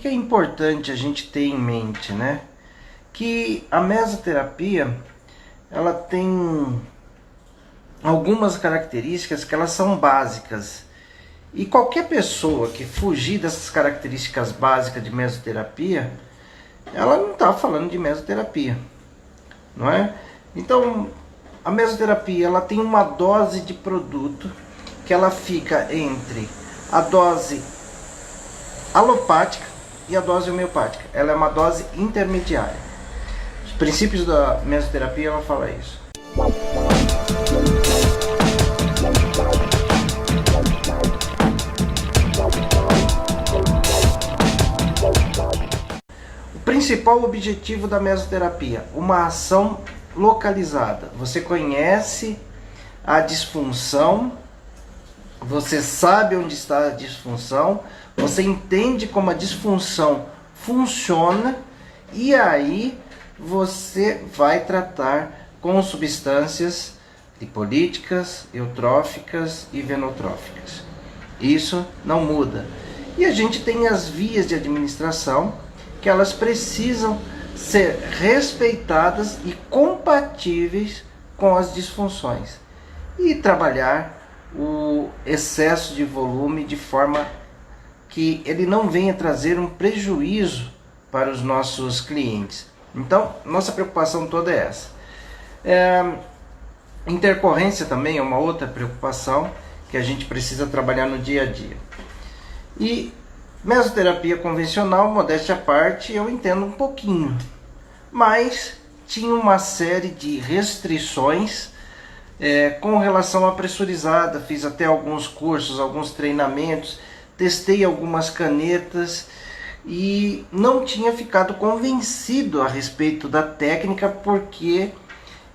que é importante a gente ter em mente, né? Que a mesoterapia, ela tem algumas características que elas são básicas. E qualquer pessoa que fugir dessas características básicas de mesoterapia, ela não está falando de mesoterapia, não é? Então, a mesoterapia, ela tem uma dose de produto que ela fica entre a dose alopática e a dose homeopática. Ela é uma dose intermediária. Os princípios da mesoterapia, ela fala isso. O principal objetivo da mesoterapia, uma ação localizada. Você conhece a disfunção, você sabe onde está a disfunção, você entende como a disfunção funciona e aí você vai tratar com substâncias lipolíticas, eutróficas e venotróficas. Isso não muda. E a gente tem as vias de administração que elas precisam ser respeitadas e compatíveis com as disfunções e trabalhar o excesso de volume de forma que ele não venha trazer um prejuízo para os nossos clientes. Então, nossa preocupação toda é essa. Intercorrência também é uma outra preocupação que a gente precisa trabalhar no dia a dia. E mesoterapia convencional, modéstia à parte, eu entendo um pouquinho, mas tinha uma série de restrições com relação à pressurizada. Fiz até alguns cursos, alguns treinamentos, testei algumas canetas e não tinha ficado convencido a respeito da técnica, porque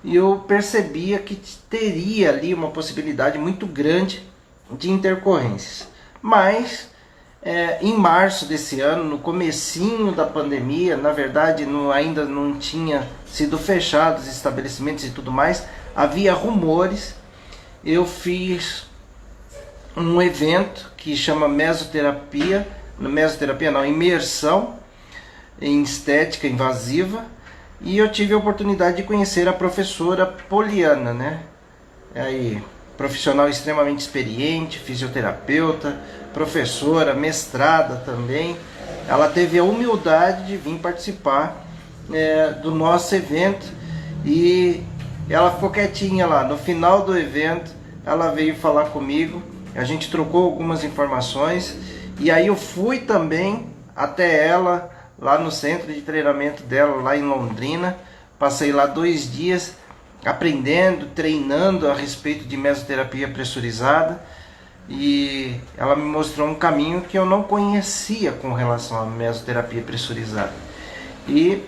eu percebia que teria ali uma possibilidade muito grande de intercorrências. Mas em março desse ano, no comecinho da pandemia, na verdade ainda não tinha sido fechados os estabelecimentos e tudo mais, havia rumores. Eu fiz um evento que chama imersão em estética invasiva, e eu tive a oportunidade de conhecer a professora Poliana, né? Aí, profissional extremamente experiente, fisioterapeuta, professora, mestrada também. Ela teve a humildade de vir participar do nosso evento e ela ficou quietinha lá. No final do evento, ela veio falar comigo, a gente trocou algumas informações e aí eu fui também até ela, lá no centro de treinamento dela, lá em Londrina. Passei lá 2 dias aprendendo, treinando a respeito de mesoterapia pressurizada, e ela me mostrou um caminho que eu não conhecia com relação à mesoterapia pressurizada. E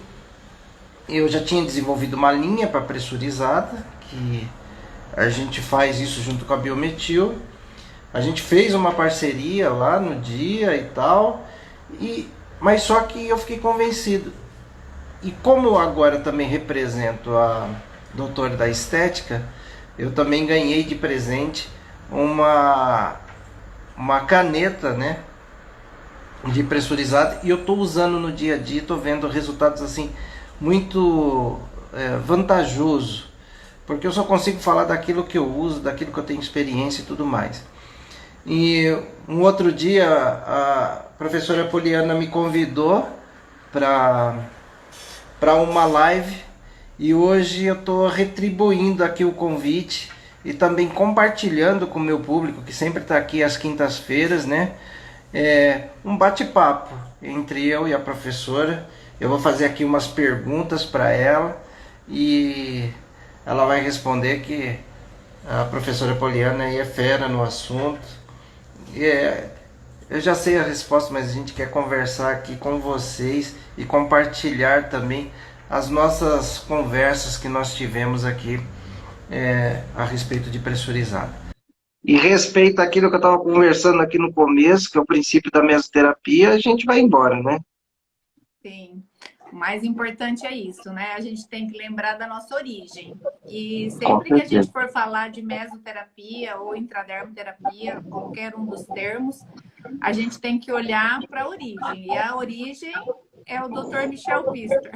eu já tinha desenvolvido uma linha para pressurizada, que a gente faz isso junto com a Biometil. A gente fez uma parceria lá no dia e tal, mas só que eu fiquei convencido. E como agora também represento a Doutor da Estética, eu também ganhei de presente uma caneta, né, de pressurizado, e eu estou usando no dia a dia, estou vendo resultados assim muito vantajoso, porque eu só consigo falar daquilo que eu uso, daquilo que eu tenho experiência e tudo mais. E um outro dia a professora Poliana me convidou para uma live, e hoje eu estou retribuindo aqui o convite e também compartilhando com o meu público, que sempre está aqui às quintas-feiras, né? Um bate-papo entre eu e a professora. Eu vou fazer aqui umas perguntas para ela e ela vai responder, que a professora Poliana aí é fera no assunto. Eu já sei a resposta, mas a gente quer conversar aqui com vocês e compartilhar também as nossas conversas que nós tivemos aqui a respeito de pressurizado. E respeito aquilo que eu estava conversando aqui no começo, que é o princípio da mesoterapia, a gente vai embora, né? Sim. O mais importante é isso, né? A gente tem que lembrar da nossa origem. E sempre que a gente for falar de mesoterapia ou intradermoterapia, qualquer um dos termos, a gente tem que olhar para a origem. E a origem é o Dr. Michel Pfister.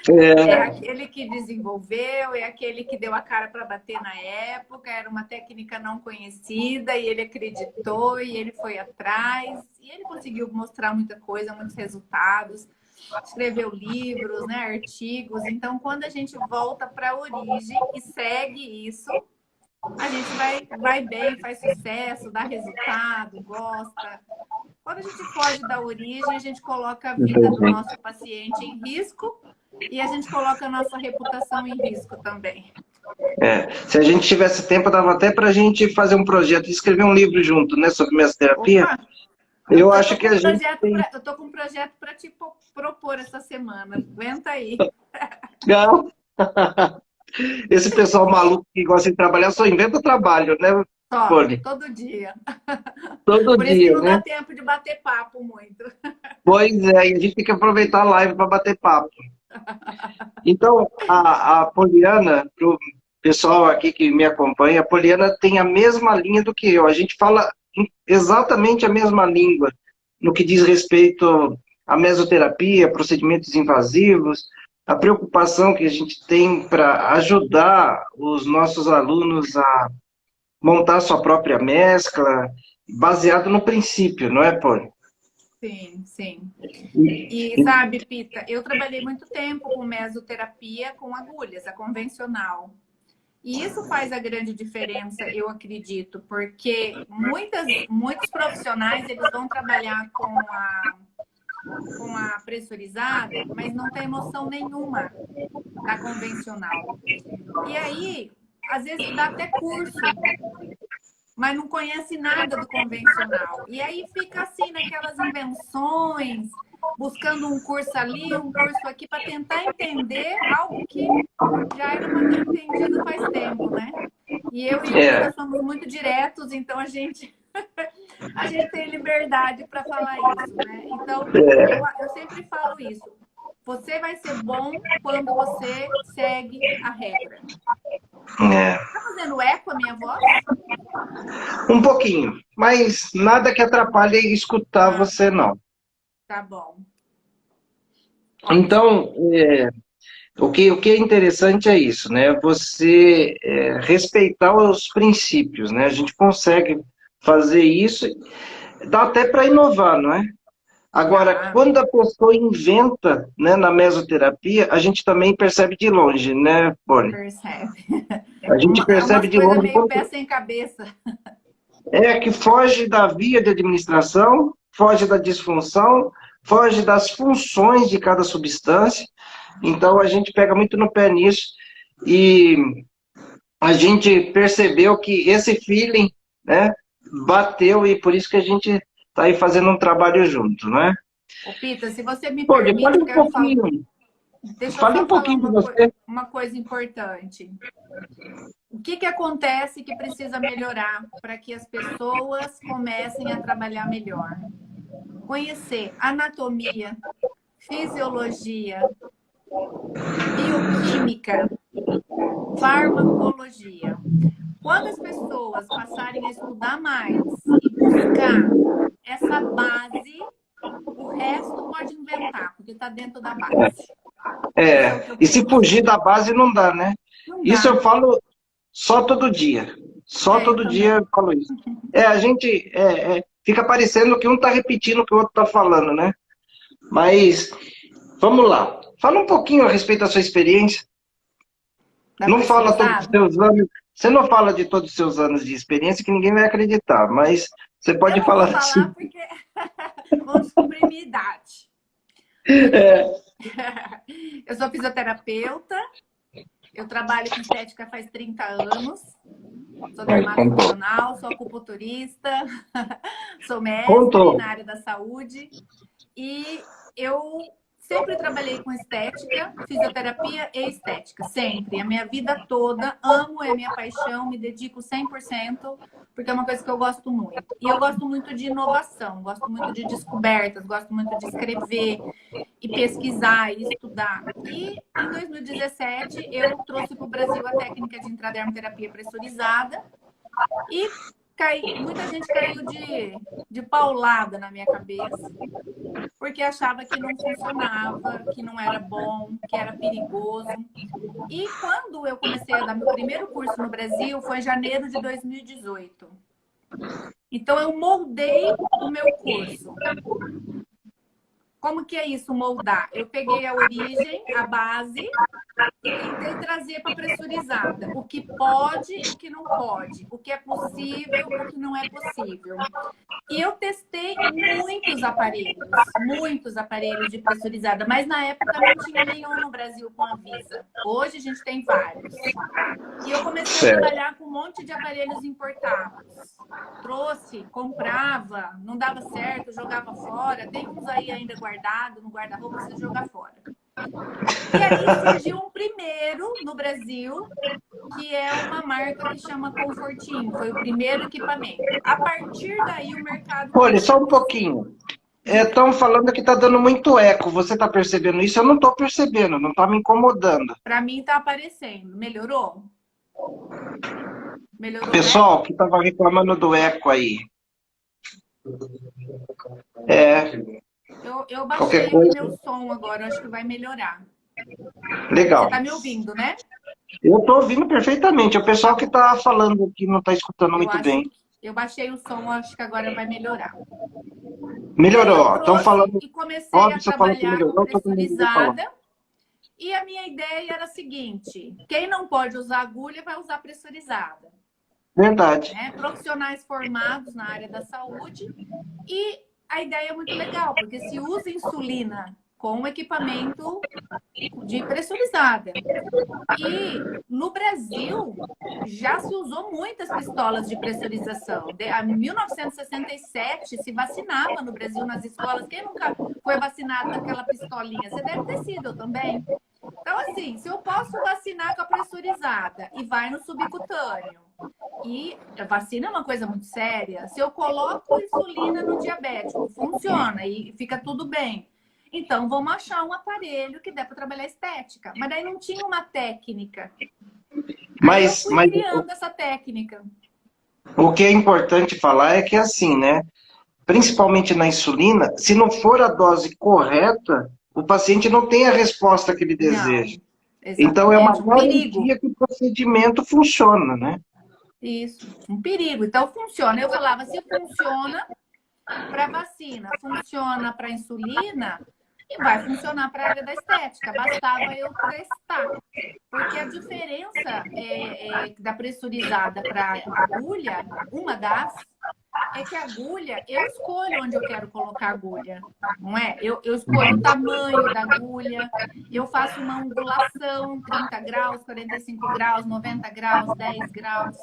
É aquele que desenvolveu, é aquele que deu a cara para bater na época, era uma técnica não conhecida e ele acreditou e ele foi atrás e ele conseguiu mostrar muita coisa, muitos resultados, escreveu livros, né, artigos. Então, quando a gente volta para a origem e segue isso, a gente vai bem, faz sucesso, dá resultado, gosta. Quando a gente foge da origem, a gente coloca a vida do nosso paciente em risco e a gente coloca a nossa reputação em risco também. Se a gente tivesse tempo, dava até para a gente fazer um projeto, escrever um livro junto, né, sobre mesoterapia. Opa, eu acho que a gente eu tô com um projeto para te propor essa semana. Aguenta aí. Esse pessoal maluco que gosta de trabalhar só inventa trabalho, né? Só, Poli? todo dia. Todo Por isso dia, que não né? dá tempo de bater papo muito. Pois é, e a gente tem que aproveitar a live para bater papo. Então, a Poliana, para o pessoal aqui que me acompanha, a Poliana tem a mesma linha do que eu. A gente fala exatamente a mesma língua no que diz respeito à mesoterapia, procedimentos invasivos, a preocupação que a gente tem para ajudar os nossos alunos a montar sua própria mescla, baseado no princípio, não é, Poli? Sim, sim. E sabe, Pita, eu trabalhei muito tempo com mesoterapia com agulhas, a convencional. E isso faz a grande diferença, eu acredito, porque muitos profissionais eles vão trabalhar com a pressurizada, mas não tem emoção nenhuma da convencional. E aí, às vezes dá até curso, mas não conhece nada do convencional. E aí fica assim, naquelas invenções, buscando um curso ali, um curso aqui, para tentar entender algo que já era para ter entendido faz tempo, né? E eu e o Pita somos muito diretos, então a gente tem liberdade para falar isso, né? Então, eu sempre falo isso. Você vai ser bom quando você segue a regra. Tá fazendo eco a minha voz? Um pouquinho, mas nada que atrapalhe escutar você, não. Tá bom. Então, o que é interessante é isso, né? Você respeitar os princípios, né? A gente consegue fazer isso, dá até para inovar, não é? Agora, quando a pessoa inventa, né, na mesoterapia, a gente também percebe de longe, né, Bonnie? Percebe. A gente percebe de longe. Meio pé sem cabeça. Que foge da via de administração, foge da disfunção, foge das funções de cada substância. Então, a gente pega muito no pé nisso. E a gente percebeu que esse feeling, né, bateu, e por isso que a gente está aí fazendo um trabalho junto, né? Ô, Pita, se você me permite, fale um pouquinho. Deixa Fale eu um pouquinho de você. uma coisa importante. O que acontece que precisa melhorar para que as pessoas comecem a trabalhar melhor? Conhecer anatomia, fisiologia, bioquímica, farmacologia. Quando as pessoas passarem a estudar mais e buscar essa base, o resto pode inventar, porque está dentro da base. E se fugir da base não dá, né? Não dá. Isso eu falo só todo dia. Só todo dia eu falo isso. A gente fica parecendo que um está repetindo o que o outro está falando, né? Mas, vamos lá. Fala um pouquinho a respeito da sua experiência. Não fala todos os seus anos. Você não fala de todos os seus anos de experiência que ninguém vai acreditar, mas você pode falar assim. Eu não vou falar porque vão descobrir minha idade. Eu sou fisioterapeuta, eu trabalho com estética faz 30 anos, sou dermatologista, sou acupunturista, sou mestre na área da saúde e eu sempre trabalhei com estética, fisioterapia e estética, sempre. A minha vida toda, amo, é minha paixão, me dedico 100%, porque é uma coisa que eu gosto muito. E eu gosto muito de inovação, gosto muito de descobertas, gosto muito de escrever e pesquisar e estudar. E em 2017, eu trouxe para o Brasil a técnica de intradermoterapia pressurizada e muita gente caiu de paulada na minha cabeça, porque achava que não funcionava, que não era bom, que era perigoso. E quando eu comecei a dar meu primeiro curso no Brasil, foi em janeiro de 2018. Então, eu moldei o meu curso. Como que é isso, moldar? Eu peguei a origem, a base, e tentei trazer para a pressurizada. O que pode e o que não pode. O que é possível e o que não é possível. E eu testei muitos aparelhos de pressurizada, mas na época não tinha nenhum no Brasil com Anvisa. Hoje a gente tem vários. E eu comecei a trabalhar com um monte de aparelhos importados. Trouxe, comprava, não dava certo, jogava fora. Tem uns aí ainda guardados no guarda-roupa, precisa jogar fora. E aí surgiu um primeiro no Brasil, que é uma marca que chama Confortinho. Foi o primeiro equipamento. A partir daí o mercado... Olha, só um pouquinho. Estão falando que está dando muito eco. Você está percebendo isso? Eu não estou percebendo, não está me incomodando. Para mim está aparecendo. Melhorou? Melhorou, pessoal, que estava reclamando do eco aí. Eu baixei aqui meu som agora, acho que vai melhorar. Legal. Você está me ouvindo, né? Eu estou ouvindo perfeitamente. O pessoal que está falando que não está escutando muito bem. Eu baixei o som, acho que agora vai melhorar. Melhorou. Estão falando. E comecei a trabalhar com pressurizada. E a minha ideia era a seguinte: quem não pode usar agulha vai usar pressurizada. Verdade. Profissionais formados na área da saúde. E a ideia é muito legal, porque se usa insulina com equipamento de pressurizada. E no Brasil já se usou muitas pistolas de pressurização. Em 1967 se vacinava no Brasil nas escolas. Quem nunca foi vacinado com aquela pistolinha? Você deve ter sido, eu também. Então, assim, se eu posso vacinar com a pressurizada e vai no subcutâneo, e a vacina é uma coisa muito séria, se eu coloco insulina no diabético, funciona e fica tudo bem. Então, vamos achar um aparelho que dê para trabalhar estética. Mas daí não tinha uma técnica. Mas eu fui criando essa técnica. O que é importante falar é que, assim, né? Principalmente na insulina, se não for a dose correta, o paciente não tem a resposta que ele deseja. Então, é uma garantia que o procedimento funciona, né? Isso, um perigo. Então, funciona. Eu falava, se funciona para vacina, funciona para insulina, e vai funcionar para a área da estética. Bastava eu testar. Porque a diferença da pressurizada para agulha, uma das, é que a agulha, eu escolho onde eu quero colocar a agulha, não é? Eu escolho o tamanho da agulha, eu faço uma angulação, 30 graus, 45 graus, 90 graus, 10 graus.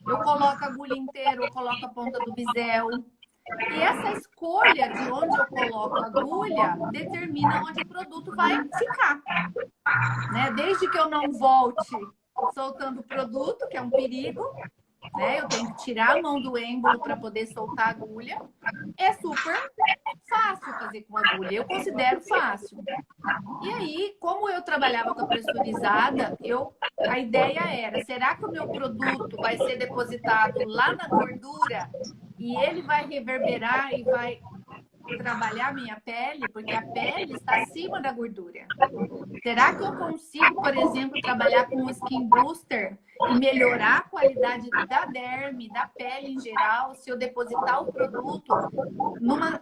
Eu coloco a agulha inteira, eu coloco a ponta do bisel. E essa escolha de onde eu coloco a agulha determina onde o produto vai ficar. Né? Desde que eu não volte soltando o produto, que é um perigo, né? Eu tenho que tirar a mão do êmbolo para poder soltar a agulha. É super fácil fazer com agulha, eu considero fácil. E aí, como eu trabalhava com a pressurizada, a ideia era, será que o meu produto vai ser depositado lá na gordura e ele vai reverberar e vai trabalhar a minha pele? Porque a pele está acima da gordura. Será que eu consigo, por exemplo, trabalhar com um skin booster e melhorar a qualidade da derme, da pele em geral, se eu depositar o produto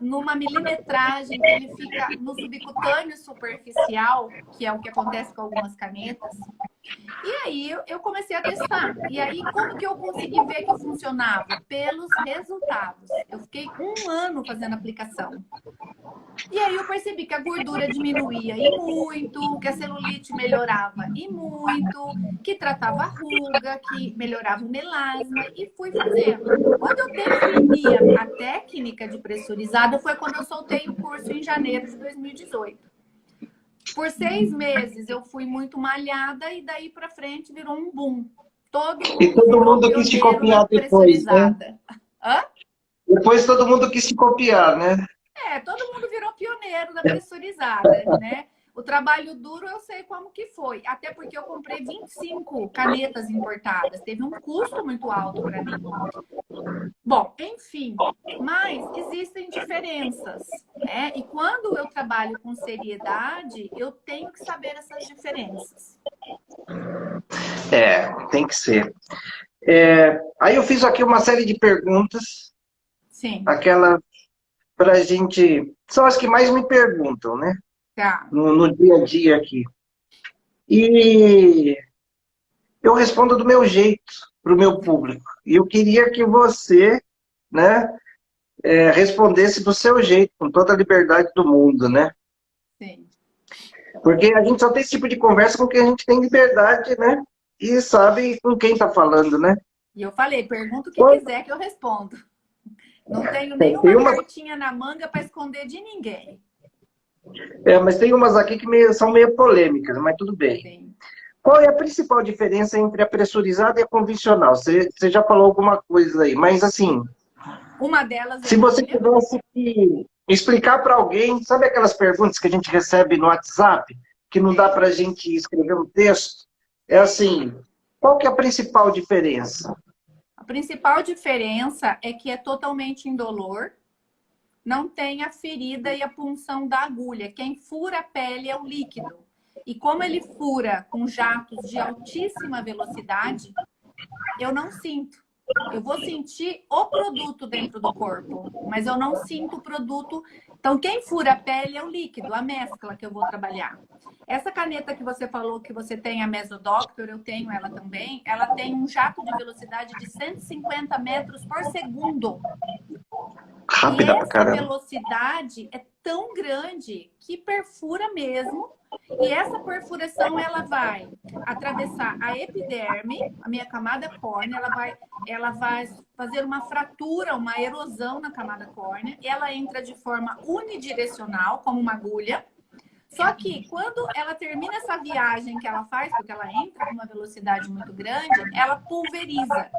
numa milimetragem que ele fica no subcutâneo superficial, que é o que acontece com algumas canetas? E aí eu comecei a testar. E aí como que eu consegui ver que funcionava? Pelos resultados. Eu fiquei 1 ano fazendo aplicação. E aí eu percebi que a gordura diminuía e muito, que a celulite melhorava e muito, que tratava a ruga, que melhorava o melasma, e fui fazendo. Quando eu defini a técnica de pressurizada foi quando eu soltei o curso em janeiro de 2018. Por 6 meses eu fui muito malhada e daí pra frente virou um boom. Todo mundo quis te copiar depois, né? Hã? Depois todo mundo quis te copiar, né? Todo mundo virou pioneiro da pressurizada, né? O trabalho duro eu sei como que foi. Até porque eu comprei 25 canetas importadas. Teve um custo muito alto para mim. Bom, enfim, mas existem diferenças, né? E quando eu trabalho com seriedade, eu tenho que saber essas diferenças. Tem que ser. Aí eu fiz aqui uma série de perguntas, Sim, aquela para a gente. São as que mais me perguntam, né? tá. No dia a dia aqui. E eu respondo do meu jeito para o meu público. E eu queria que você, né, respondesse do seu jeito, com toda a liberdade do mundo, né? Sim. Porque a gente só tem esse tipo de conversa com quem a gente tem liberdade, né? E sabe com quem está falando, né? E eu falei, pergunta o que quiser que eu respondo. Não tenho Tem nenhuma umas, cartinha na manga para esconder de ninguém. mas tem umas aqui que são meio polêmicas, mas tudo bem. Sim. Qual é a principal diferença entre a pressurizada e a convencional? Você já falou alguma coisa aí, mas assim, Uma delas é se a você agulha. tivesse que explicar para alguém, sabe aquelas perguntas que a gente recebe no WhatsApp, que não dá para a gente escrever um texto? É assim, qual que é a principal diferença? A principal diferença é que é totalmente indolor, não tem a ferida e a punção da agulha. Quem fura a pele é o líquido. E como ele fura com jatos de altíssima velocidade, eu não sinto. Eu vou sentir o produto dentro do corpo, mas eu não sinto o produto. Então, quem fura a pele é o líquido, a mescla que eu vou trabalhar. Essa caneta que você falou que você tem, a Mesodoctor, eu tenho ela também, ela tem um jato de velocidade de 150 metros por segundo. E Rápida pra essa caramba. velocidade é tão grande que perfura mesmo. E essa perfuração, ela vai atravessar a epiderme, a minha camada córnea, ela vai fazer uma fratura, uma erosão na camada córnea. Ela entra de forma unidirecional, como uma agulha. Só que quando ela termina essa viagem que ela faz, porque ela entra com uma velocidade muito grande, ela pulveriza.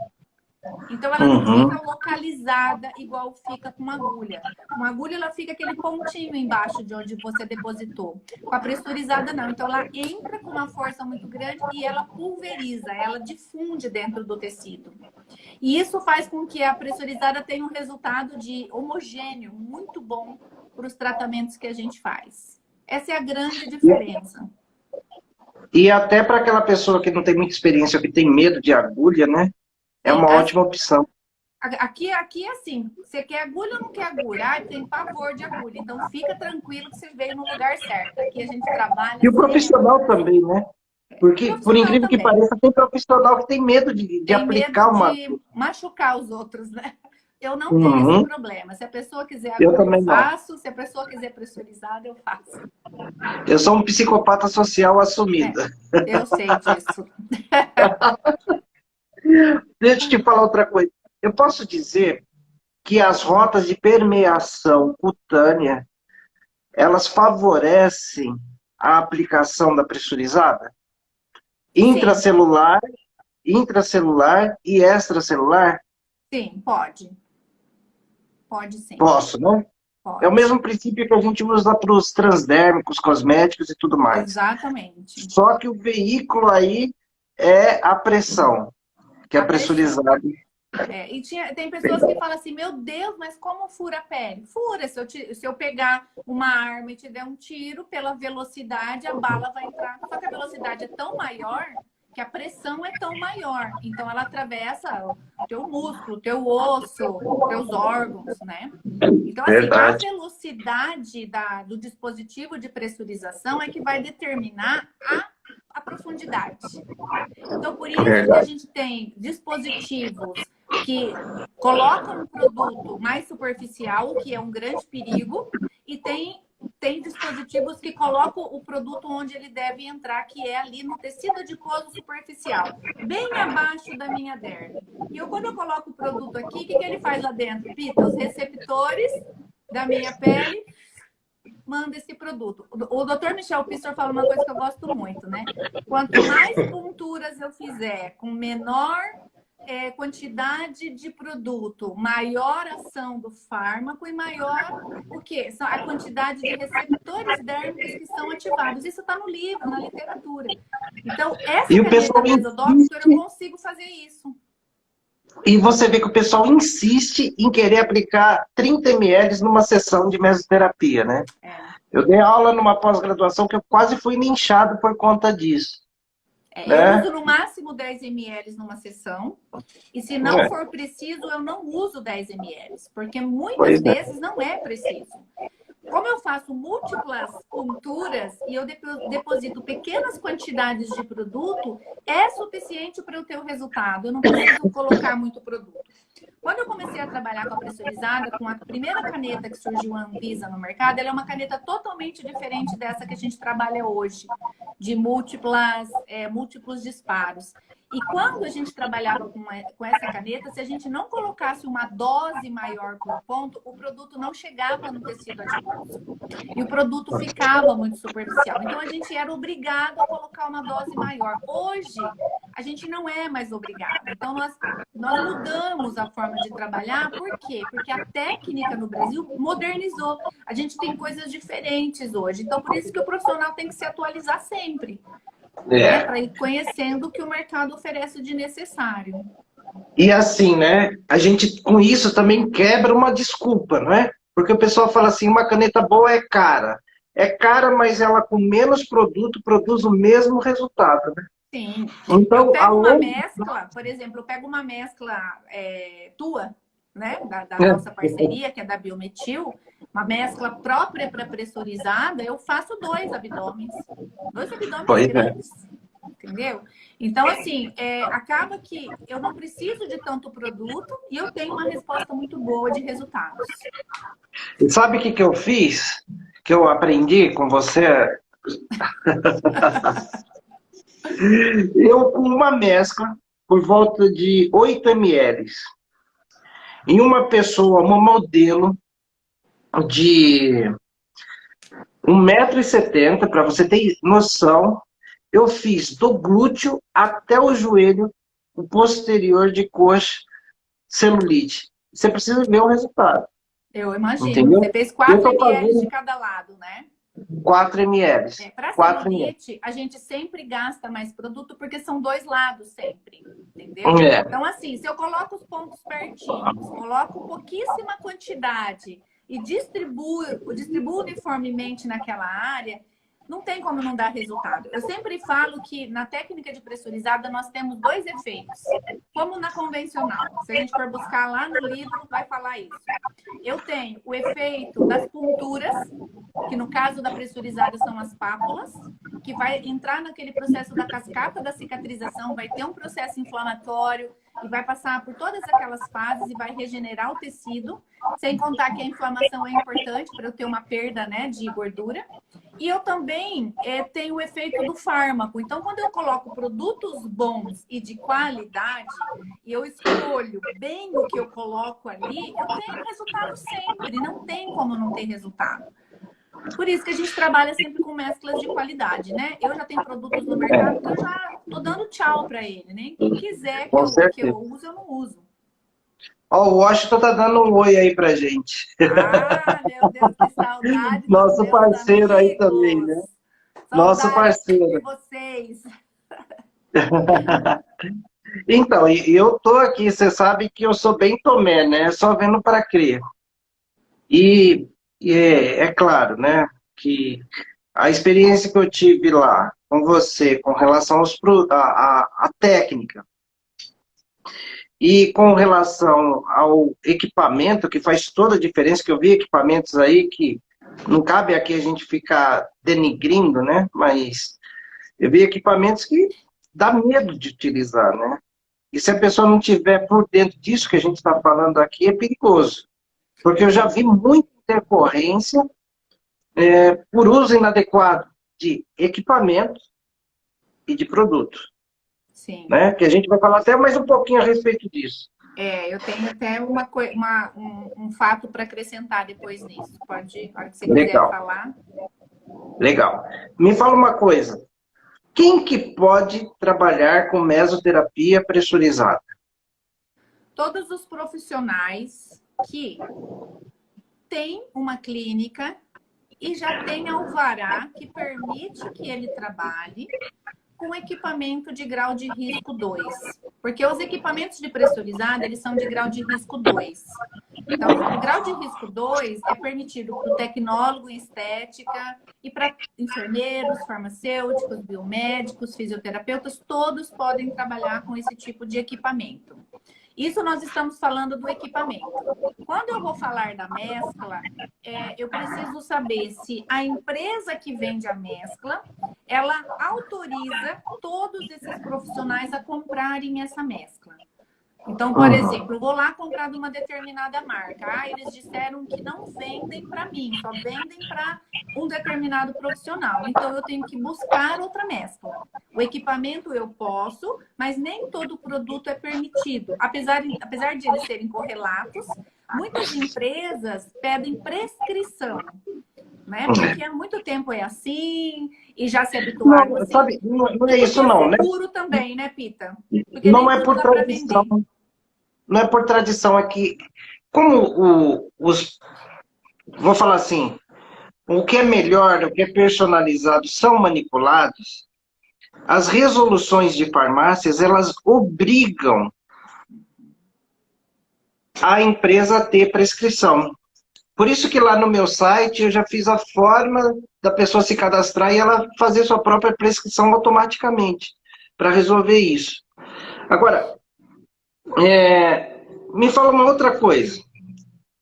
Então, ela não fica localizada igual fica com uma agulha. Uma agulha, ela fica aquele pontinho embaixo de onde você depositou. Com a pressurizada, não. Então, ela entra com uma força muito grande e ela pulveriza, ela difunde dentro do tecido. E isso faz com que a pressurizada tenha um resultado de homogêneo, muito bom para os tratamentos que a gente faz. Essa é a grande diferença. E até para aquela pessoa que não tem muita experiência, que tem medo de agulha, né? É Sim, uma ótima opção. aqui é assim, você quer agulha ou não quer agulha? Ai, tem pavor de agulha. Então fica tranquilo que você veio no lugar certo. Aqui a gente trabalha E o sem profissional agulha. também, né? Porque, por Profissional incrível que também. pareça, tem profissional que tem medo de Tem aplicar medo uma. de machucar os outros, né? Eu não tenho esse Uhum. problema. Se a pessoa quiser Eu agulha, eu também não. faço. Se a pessoa quiser pressurizada, eu faço. Eu sou um psicopata social assumido. Eu sei disso. Deixa eu te falar outra coisa. Eu posso dizer que as rotas de permeação cutânea, elas favorecem a aplicação da pressurizada? Sim, Intracelular, intracelular e extracelular? sim, pode. Pode sim. Posso, né? É o Pode. mesmo princípio que a gente usa para os transdérmicos, cosméticos e tudo mais. Exatamente. Só que o veículo aí é a pressão, que é A pressão. pressurizada. E tem pessoas que falam assim, meu Deus, mas como fura a pele? Fura, se eu pegar uma arma e te der um tiro, pela velocidade, a bala vai entrar. Só que a velocidade é tão maior que a pressão é tão maior. Então, ela atravessa o teu músculo, o teu osso, teus órgãos, né? Então, assim, a Verdade. velocidade do dispositivo de pressurização é que vai determinar a profundidade. Então, por isso que a Verdade. gente tem dispositivos que colocam um produto mais superficial, o que é um grande perigo, e tem dispositivos que colocam o produto onde ele deve entrar, que é ali no tecido adiposo superficial, bem abaixo da minha derme. E quando eu coloco o produto aqui, o que ele faz lá dentro, Pita? Os receptores da minha pele manda esse produto. O Dr. Michel Pfister fala uma coisa que eu gosto muito, né? Quanto mais ponturas eu fizer com menor quantidade de produto, maior ação do fármaco e maior o quê? A quantidade de receptores dérmicos que são ativados. Isso está no livro, na literatura. Então, essa E o caneta pessoal Mesodoxtor, eu consigo fazer isso. E você vê que o pessoal insiste em querer aplicar 30 ml numa sessão de mesoterapia, né? Eu dei aula numa pós-graduação que eu quase fui linchado por conta disso. Eu uso no máximo 10 ml numa sessão. E se não for preciso, eu não uso 10 ml. Porque muitas vezes não é preciso. Como eu faço múltiplas culturas e eu deposito pequenas quantidades de produto, é suficiente para eu ter o resultado. Eu não preciso colocar muito produto. Quando eu comecei a trabalhar com a pressurizada, com a primeira caneta que surgiu a Anvisa no mercado, ela é uma caneta totalmente diferente dessa que a gente trabalha hoje, de múltiplos disparos. E quando a gente trabalhava com essa caneta, se a gente não colocasse uma dose maior por ponto, o produto não chegava no tecido adiposo. E o produto ficava muito superficial. Então, a gente era obrigado a colocar uma dose maior. Hoje, a gente não é mais obrigado. Então, nós mudamos a forma de trabalhar. Por quê? Porque a técnica no Brasil modernizou. A gente tem coisas diferentes hoje. Então, por isso que o profissional tem que se atualizar sempre. Para ir conhecendo o que o mercado oferece de necessário. E assim, né? A gente com isso também quebra uma desculpa, não é? Porque o pessoal fala assim, uma caneta boa é cara. É cara, mas ela com menos produto produz o mesmo resultado, né? Sim. Então, eu pego uma mescla, por exemplo, eu pego uma mescla tua, né? Da nossa parceria, que é da Biometil, uma mescla própria para pressurizada, eu faço 2 abdômenes. 2 abdômenes grandes. Entendeu? Então, assim, acaba que eu não preciso de tanto produto e eu tenho uma resposta muito boa de resultados. E sabe o que eu fiz? Que eu aprendi com você? Eu, com uma mescla, por volta de 8 ml, em uma pessoa, uma modelo de 1,70 m, para você ter noção, eu fiz do glúteo até o joelho, o posterior de coxa, celulite. Você precisa ver o resultado. Eu imagino. Entendeu? Você fez 4 ml de cada lado, né? 4 ml. Para celulite, a gente sempre gasta mais produto porque são 2 lados sempre, entendeu? Então, assim, se eu coloco os pontos pertinhos, coloco pouquíssima quantidade e distribuo uniformemente naquela área, não tem como não dar resultado. Eu sempre falo que na técnica de pressurizada nós temos 2 efeitos, como na convencional. Se a gente for buscar lá no livro, vai falar isso. Eu tenho o efeito das punturas, que no caso da pressurizada são as pápulas, que vai entrar naquele processo da cascata da cicatrização, vai ter um processo inflamatório e vai passar por todas aquelas fases e vai regenerar o tecido, sem contar que a inflamação é importante para eu ter uma perda, né, de gordura. E eu também tenho o efeito do fármaco. Então, quando eu coloco produtos bons e de qualidade, e eu escolho bem o que eu coloco ali, eu tenho resultado sempre. Não tem como não ter resultado. Por isso que a gente trabalha sempre com mesclas de qualidade, né? Eu já tenho produtos no mercado que eu já tô dando tchau para ele, né? Quem quiser que eu use, eu não uso. Ó, o Washington tá dando um oi aí pra gente. Ah, meu Deus, que saudade. Nosso parceiro amigos. Aí também, né? Nosso parceiro. De vocês. Então, eu tô aqui, você sabe que eu sou bem Tomé, né? Só vendo para crer. E é claro, né? Que a experiência que eu tive lá com você, com relação à técnica, e com relação ao equipamento, que faz toda a diferença, que eu vi equipamentos aí que não cabe aqui a gente ficar denigrindo, né? Mas eu vi equipamentos que dá medo de utilizar, né? E se a pessoa não tiver por dentro disso que a gente está falando aqui, é perigoso. Porque eu já vi muita intercorrência por uso inadequado de equipamento e de produto. Sim. Né? Que a gente vai falar até mais um pouquinho a respeito disso. Eu tenho até um fato para acrescentar depois nisso. Pode, a hora que você quiser falar. Legal. Me fala uma coisa. Quem que pode trabalhar com mesoterapia pressurizada? Todos os profissionais que têm uma clínica e já tem alvará que permite que ele trabalhe com equipamento de grau de risco 2. Porque os equipamentos de pressurizado, eles são de grau de risco 2. Então, o grau de risco 2 é permitido para o tecnólogo em estética e para enfermeiros, farmacêuticos, biomédicos, fisioterapeutas, todos podem trabalhar com esse tipo de equipamento. Isso nós estamos falando do equipamento. Quando eu vou falar da mescla, eu preciso saber se a empresa que vende a mescla, ela autoriza todos esses profissionais a comprarem essa mescla. Então, por exemplo, eu vou lá comprar de uma determinada marca. Ah, eles disseram que não vendem para mim, só vendem para um determinado profissional. Então, eu tenho que buscar outra mescla. O equipamento eu posso, mas nem todo produto é permitido. Apesar de eles serem correlatos, muitas empresas pedem prescrição, né? Porque há muito tempo é assim e já se habituaram. Não, assim. sabe, não é isso não, né? Seguro também, né, Pita? Porque Não nem é tudo por dá pra tradição. vender. Não é por tradição, é que, como vou falar assim, o que é melhor, o que é personalizado são manipulados, as resoluções de farmácias, elas obrigam a empresa a ter prescrição. Por isso que lá no meu site eu já fiz a forma da pessoa se cadastrar e ela fazer sua própria prescrição automaticamente para resolver isso. Agora, me fala uma outra coisa.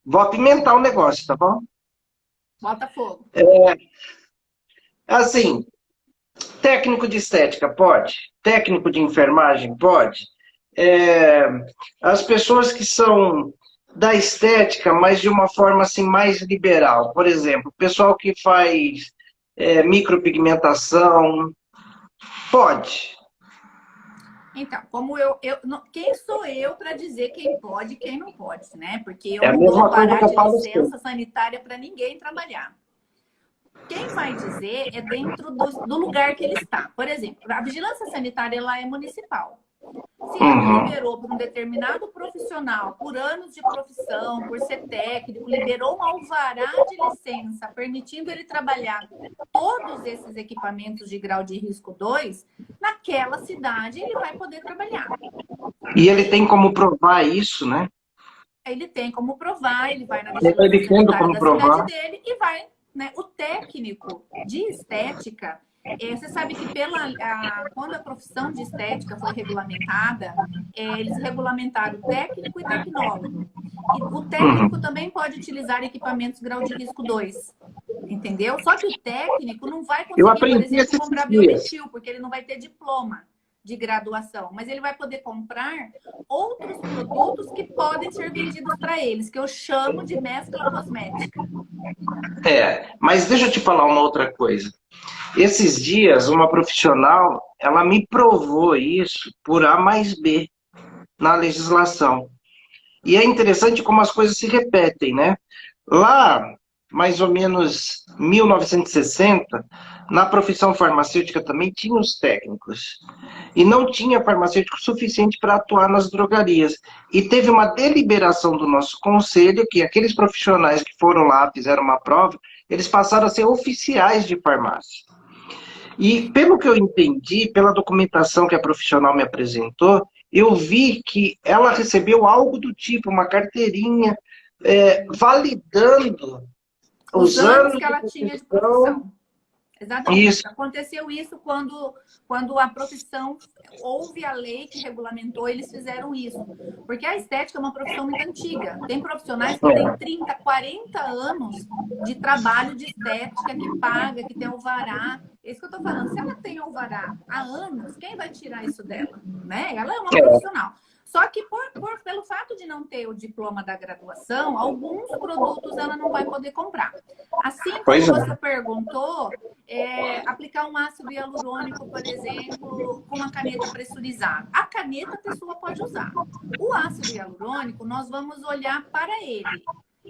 Vou apimentar o negócio, tá bom? Bota fogo. Assim, técnico de estética pode? Técnico de enfermagem pode? As pessoas que são da estética, mas de uma forma assim mais liberal. Por exemplo, o pessoal que faz micropigmentação, pode. Então, como quem sou eu para dizer quem pode e quem não pode, né? Porque eu É a não dou mesma coisa alvará que eu de falo licença sanitária para ninguém trabalhar. Quem vai dizer é dentro do lugar que ele está. Por exemplo, a vigilância sanitária ela é municipal. Se ela liberou para um determinado profissional, por anos de profissão, por ser técnico, liberou um alvará de licença, permitindo ele trabalhar todos esses equipamentos de grau de risco 2, naquela cidade ele vai poder trabalhar. E ele tem como provar isso, né? Ele tem como provar, ele vai na Ele vigilância tem sanitária como da provar. cidade dele e vai, né? O técnico de estética, você sabe que quando a profissão de estética foi regulamentada, eles regulamentaram técnico e tecnólogo. E o técnico também pode utilizar equipamentos grau de risco 2. Entendeu? Só que o técnico não vai conseguir, por exemplo, comprar biometil, porque ele não vai ter diploma de graduação, mas ele vai poder comprar outros produtos que podem ser vendidos para eles, que eu chamo de mescla cosmética. Mas deixa eu te falar uma outra coisa. Esses dias, uma profissional, ela me provou isso por A mais B na legislação. E é interessante como as coisas se repetem, né? Lá, mais ou menos 1960, na profissão farmacêutica também tinha os técnicos. E não tinha farmacêutico suficiente para atuar nas drogarias. E teve uma deliberação do nosso conselho que aqueles profissionais que foram lá, fizeram uma prova, eles passaram a ser oficiais de farmácia. E pelo que eu entendi, pela documentação que a profissional me apresentou, eu vi que ela recebeu algo do tipo, uma carteirinha, validando os anos que ela tinha de profissão. Exatamente. Isso. Aconteceu isso quando a profissão, houve a lei que regulamentou, eles fizeram isso. Porque a estética é uma profissão muito antiga. Tem profissionais que têm 30, 40 anos de trabalho de estética, que paga, que tem alvará. É isso que eu estou falando. Se ela tem alvará há anos, quem vai tirar isso dela? Né? Ela é uma profissional. Só que pelo fato de não ter o diploma da graduação, alguns produtos ela não vai poder comprar. Assim como você perguntou, aplicar um ácido hialurônico, por exemplo, com uma caneta pressurizada. A caneta a pessoa pode usar. O ácido hialurônico, nós vamos olhar para ele.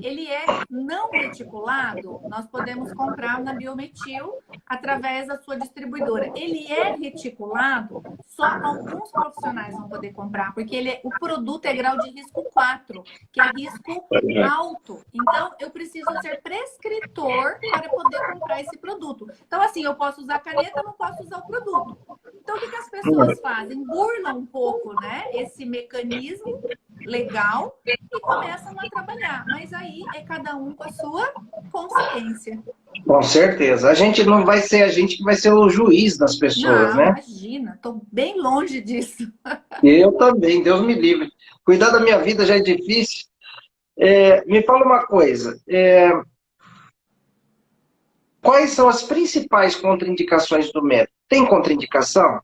Ele é não reticulado, nós podemos comprar na Biometil através da sua distribuidora. Ele é reticulado, só alguns profissionais vão poder comprar, porque o produto é grau de risco 4, que é risco alto. Então, eu preciso ser prescritor para poder comprar esse produto. Então, assim, eu posso usar caneta, não posso usar o produto. Então, o que as pessoas fazem? Burlam um pouco, né, esse mecanismo legal e começam a trabalhar. Mas aí é cada um com a sua consciência. Com certeza. A gente não vai ser a gente que vai ser o juiz das pessoas, Não, né? imagina, estou bem longe disso. Eu também, Deus me livre. Cuidar da minha vida já é difícil. Me fala uma coisa. Quais são as principais contraindicações do método? Tem contraindicação?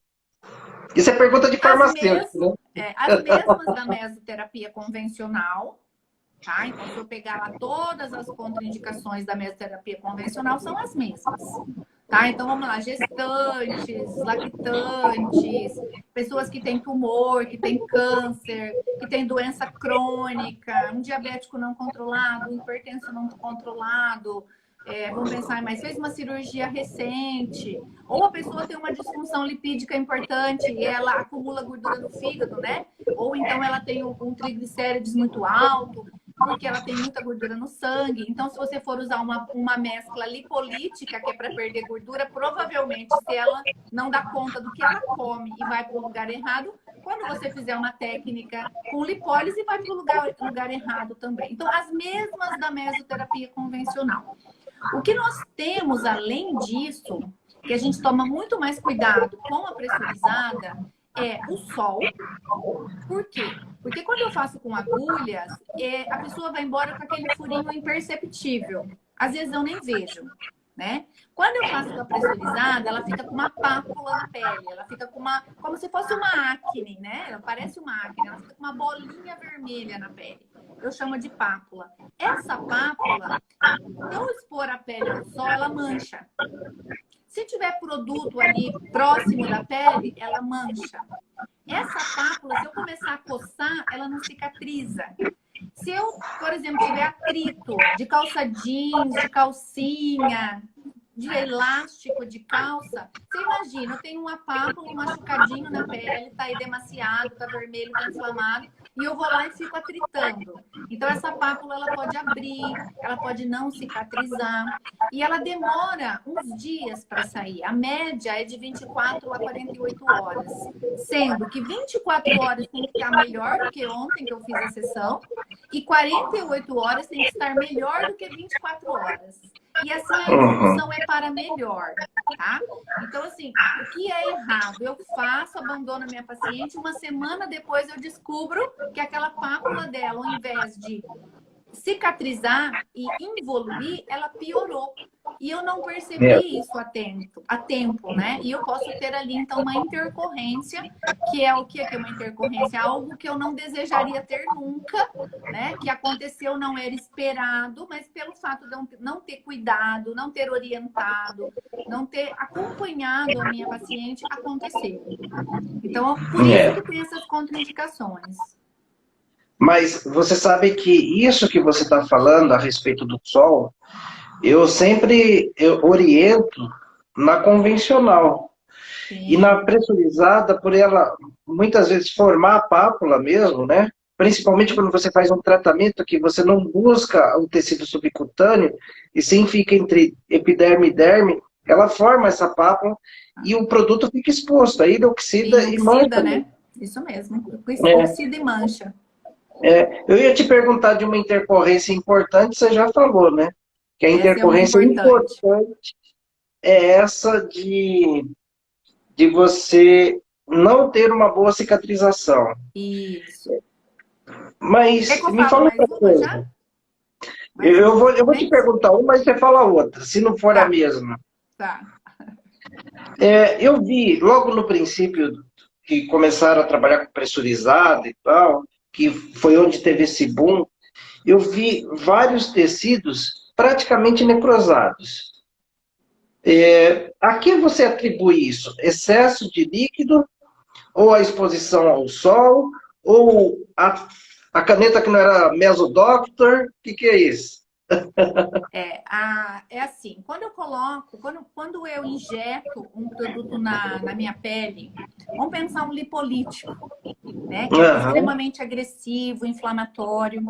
Isso é pergunta de farmacêutico, né? As mesmas da mesoterapia convencional, tá? Então, se eu pegar lá todas as contraindicações da mesoterapia convencional, são as mesmas. Tá? Então, vamos lá, gestantes, lactantes, pessoas que têm tumor, que têm câncer, que têm doença crônica, um diabético não controlado, um hipertenso não controlado, vamos pensar, mas fez uma cirurgia recente, ou a pessoa tem uma disfunção lipídica importante e ela acumula gordura no fígado, né? Ou então ela tem um triglicérides muito alto, porque ela tem muita gordura no sangue. Então, se você for usar uma mescla lipolítica, que é para perder gordura, provavelmente, se ela não dá conta do que ela come e vai para o lugar errado, quando você fizer uma técnica com lipólise, vai para o lugar errado também. Então, as mesmas da mesoterapia convencional. O que nós temos, além disso, que a gente toma muito mais cuidado com a pressurizada, é o sol. Por quê? Porque quando eu faço com agulhas, a pessoa vai embora com aquele furinho imperceptível. Às vezes eu nem vejo, né? Quando eu faço com a pressurizada, ela fica com uma pápula na pele. Ela fica com como se fosse uma acne, né? Ela parece uma acne. Ela fica com uma bolinha vermelha na pele. Eu chamo de pápula. Essa pápula, se eu expor a pele ao sol, ela mancha. Se tiver produto ali próximo da pele, ela mancha. Essa pápula, se eu começar a coçar, ela não cicatriza. Se eu, por exemplo, tiver atrito de calça jeans, de calcinha, de elástico de calça, você imagina, eu tenho uma pápula, um machucadinho na pele, tá edemaciado, tá vermelho, tá inflamado, e eu vou lá e fico atritando. Então, essa pápula, ela pode abrir, ela pode não cicatrizar, e ela demora uns dias para sair. A média é de 24 a 48 horas, sendo que 24 horas tem que estar melhor do que ontem que eu fiz a sessão, e 48 horas tem que estar melhor do que 24 horas. E assim a evolução é para melhor, tá? Então, assim, o que é errado? Eu faço, abandono a minha paciente, uma semana depois eu descubro que aquela pápula dela, ao invés de cicatrizar e involuir, ela piorou. E eu não percebi isso a tempo, né? E eu posso ter ali, então, uma intercorrência, que é o que é uma intercorrência? Algo que eu não desejaria ter nunca, né? Que aconteceu, não era esperado, mas pelo fato de eu não ter cuidado, não ter orientado, não ter acompanhado a minha paciente, aconteceu. Então, por isso que tem essas contraindicações. Mas você sabe que isso que você está falando a respeito do sol, eu sempre oriento na convencional. Sim. E na pressurizada, por ela muitas vezes formar a pápula mesmo, né? Principalmente quando você faz um tratamento que você não busca o tecido subcutâneo, e sim fica entre epiderme e derme, ela forma essa pápula e o produto fica exposto. Aí ele oxida e mancha. Né? Isso mesmo, oxida e mancha. Eu ia te perguntar de uma intercorrência importante, você já falou, né? Que a intercorrência importante é essa de você não ter uma boa cicatrização. Isso. Mas me fala outra coisa. Eu vou te perguntar uma, mas você fala outra, se não for a mesma. Tá. Eu vi, logo no princípio, que começaram a trabalhar com pressurizado e tal, que foi onde teve esse boom, eu vi vários tecidos praticamente necrosados. A que você atribui isso? Excesso de líquido? Ou a exposição ao sol? Ou a A caneta que não era Mesodoctor, o que é isso? É assim, quando eu coloco, quando eu injeto um produto na minha pele, vamos pensar um lipolítico, né? Que é Aham. extremamente agressivo, inflamatório.